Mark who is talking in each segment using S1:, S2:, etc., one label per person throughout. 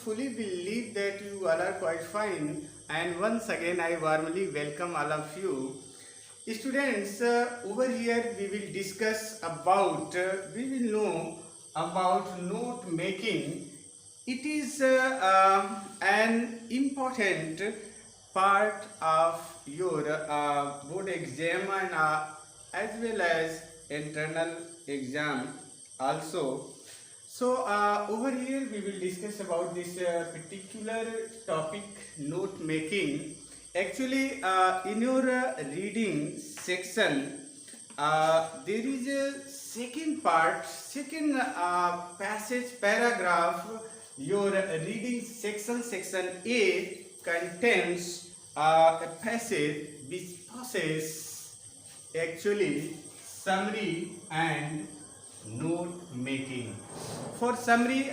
S1: fully believe that you all are quite fine, and once again I warmly welcome all of you. Students, over here we will discuss about, we will know about note making. It is an important part of your board exam and as well as internal exam also. So over here we will discuss about this particular topic, note making. Actually, in your reading section, there is a second part, second passage paragraph. Your reading section, section A, contains a passage which possesses actually summary and note making. For summary,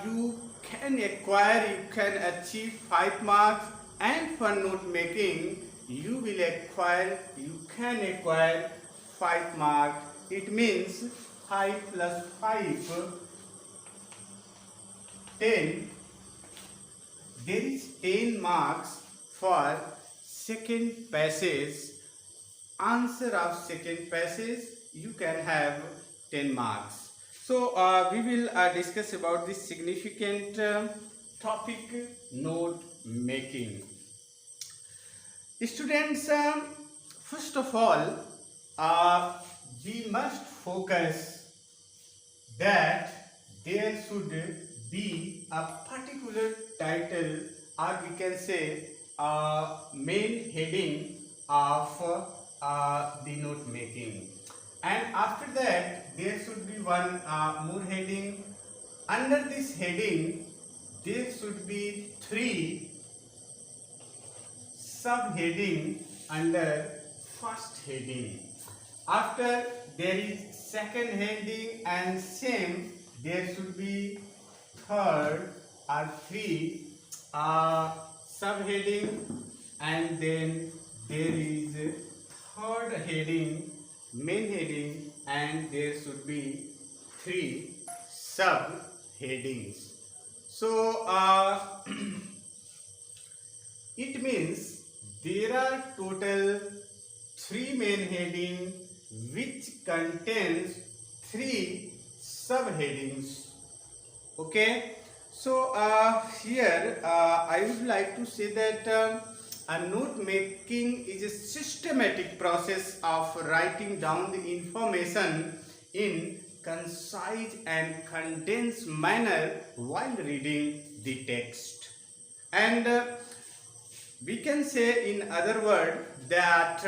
S1: you can acquire, you can achieve 5 marks, and for note making, you will acquire, you can acquire 5 marks. It means 5 plus 5, 10. There is 10 marks for second passage. Answer of second passage, you can have 10 marks. So we will discuss about this significant topic, note making. Students, first of all, we must focus that there should be a particular title, or we can say main heading of the note making, and after that there should be one more heading. Under this heading there should be 3 subheading under first heading. After there is second heading and same, there should be third or 3 subheading, and then there is third heading, main heading, and there should be 3 subheadings. So it means there are total 3 main heading which contains 3 subheadings. Okay, so here I would like to say that a note making is a systematic process of writing down the information in concise and condensed manner while reading the text. And we can say in other words that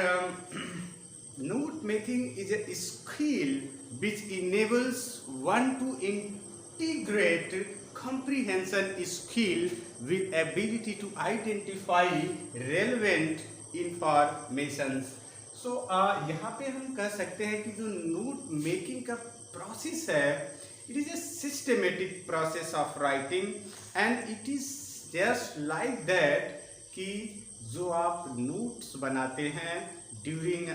S1: note making is a skill which enables one to integrate comprehension skill with ability to identify relevant informations. So यहाँ पे हम कह सकते हैं कि जो note making का process है, it is a systematic process of writing, and it is just like that कि जो आप नोट्स बनाते हैं during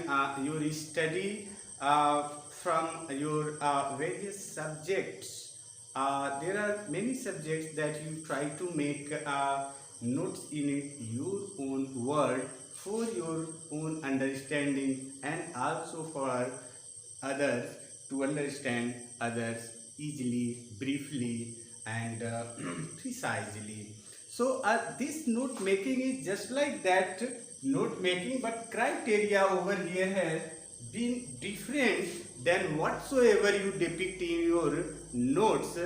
S1: your study from your various subjects. There are many subjects that you try to make notes in your own word for your own understanding, and also for others to understand others easily, briefly, and precisely. So this note making is just like that note making, but criteria over here has been different than whatsoever you depict in your notes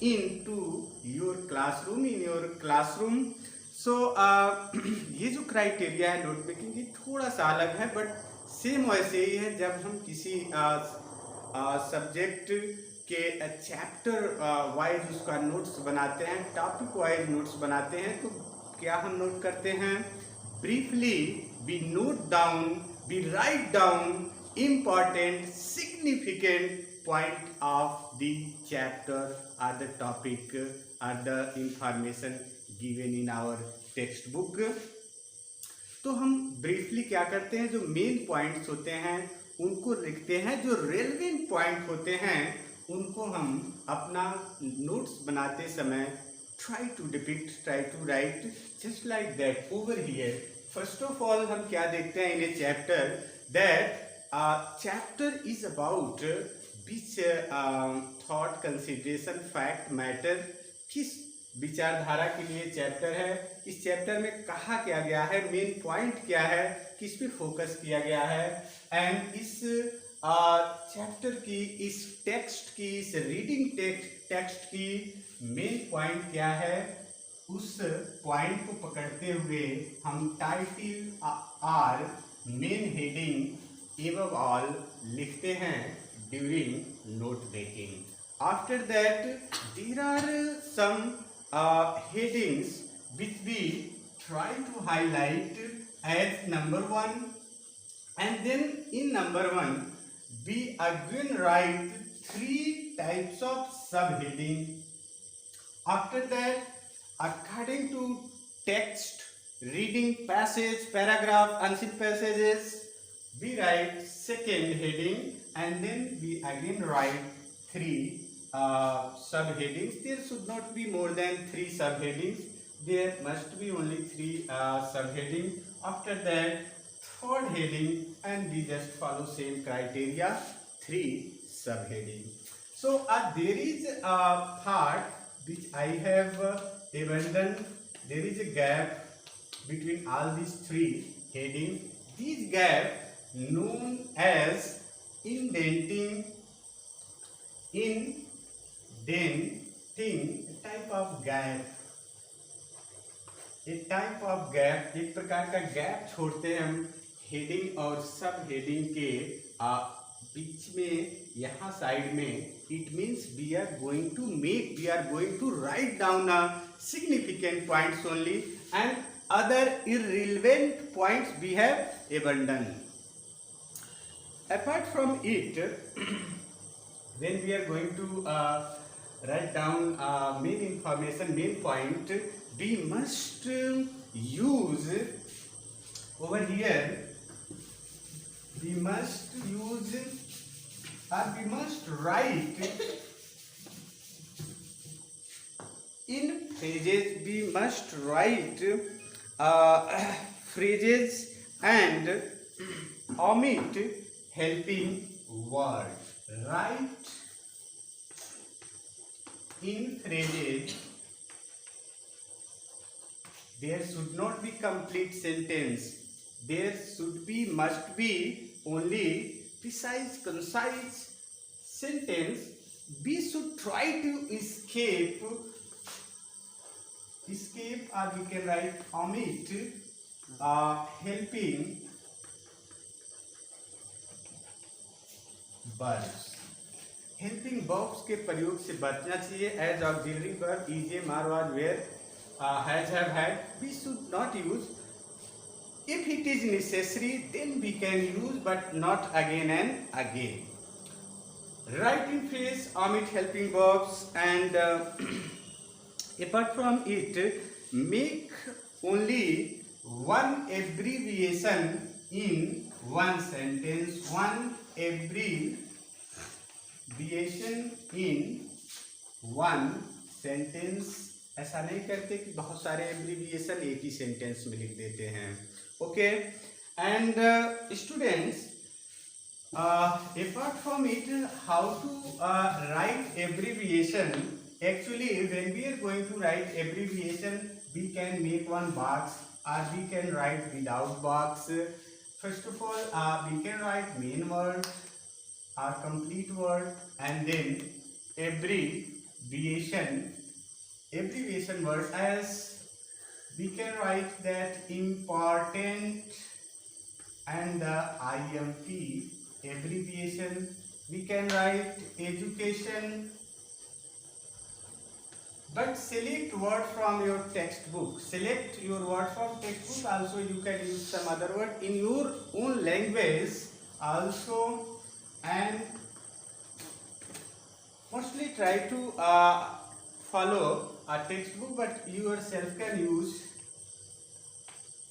S1: into your classroom, in your classroom. So ये जो criteria है note making की थोड़ा सा अलग है, but same वैसे ही है. जब हम किसी सब्जेक्ट के चैप्टर वाइज उसका नोट्स बनाते हैं, टॉपिक वाइज नोट्स बनाते हैं, तो क्या हम नोट करते हैं? Briefly we note down, we write down important significant point of the chapter or the topic or the information given in our textbook. तो हम ब्रीफली क्या करते हैं, जो मेन पॉइंट्स होते हैं उनको लिखते हैं, जो रेलेवेंट पॉइंट होते हैं उनको हम अपना नोट्स बनाते समय try to depict, try to write just like that over here. First of all, हम क्या देखते हैं in a chapter that chapter is about which thought, consideration, fact, matter, किस विचारधारा के लिए चैप्टर है, इस चैप्टर में कहा क्या गया है, मेन पॉइंट क्या है, किस पे फोकस किया गया है, एंड इस चैप्टर की, इस टेक्स्ट की, इस रीडिंग टेक्स्ट की मेन पॉइंट क्या है, उस पॉइंट को पकड़ते हुए हम title or main heading above all लिखते हैं during note making. After that, there are some headings which we try to highlight as number one, and then in number one we again write three types of subheading. After that, according to text, reading passage, paragraph, unseen passages, we write second heading, and then we again write three subheadings. There should not be more than three subheadings. There must be only three subheadings. After that, third heading, and we just follow same criteria, three subheading. So there is a part which I have abandoned. There is a gap between all these three headings. This gap known as indenting, type of gap. एक type of gap, एक प्रकार का gap छोड़ते हैं हम heading और सब heading के बीच में, यहाँ साइड में. It means we are going to write down significant points only, and other irrelevant points we have abandoned. Apart from it, when we are going to write down main information, main point, we must use over here, we must write in phrases. We must write phrases and omit helping word. Write in phrases. There should not be complete sentence. There must be only precise, concise sentence. We should try to escape, or we can write omit helping verbs. Helping verbs के प्रयोग से बचना चाहिए. As auxiliary verb is, a, are, was, were, has, have, had, we should not use. If it is necessary then we can use, but not again and again. Writing phrase, omit helping verbs, and apart from it, make only one abbreviation in one sentence. One abbreviation in one sentence. ऐसा नहीं करते कि बहुत सारे abbreviation एक ही sentence में लिख देते हैं. Okay, and students, apart from it, how to write abbreviation? Actually, when we are going to write abbreviation, we can make one box, or we can write without box. First of all, we can write main word or complete word, and then abbreviation word, as we can write that important and the IMP abbreviation. We can write education, but select word from your textbook. Select your word from textbook. Also you can use some other word in your own language also, and mostly try to follow a textbook, but you yourself can use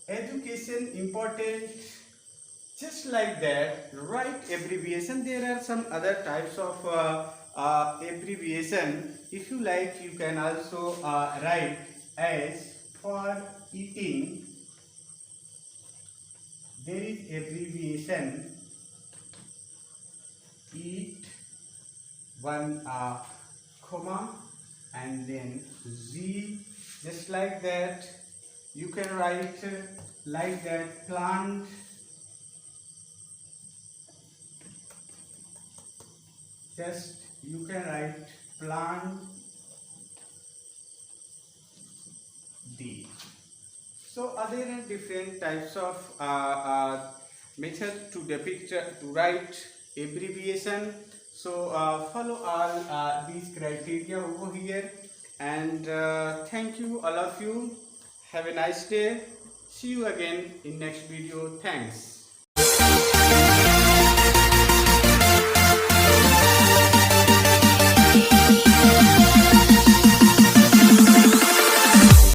S1: education, important, just like that. Write abbreviation. There are some other types of abbreviation. If you like, you can also write as for eating. There is abbreviation eat, one comma, and then Z, just like that. You can write like that, plant, just you can write plant D. So are there different types of method to depict, to write abbreviation. So follow all these criteria over here, and thank you all of you. Have a nice day. See you again in next video. Thanks.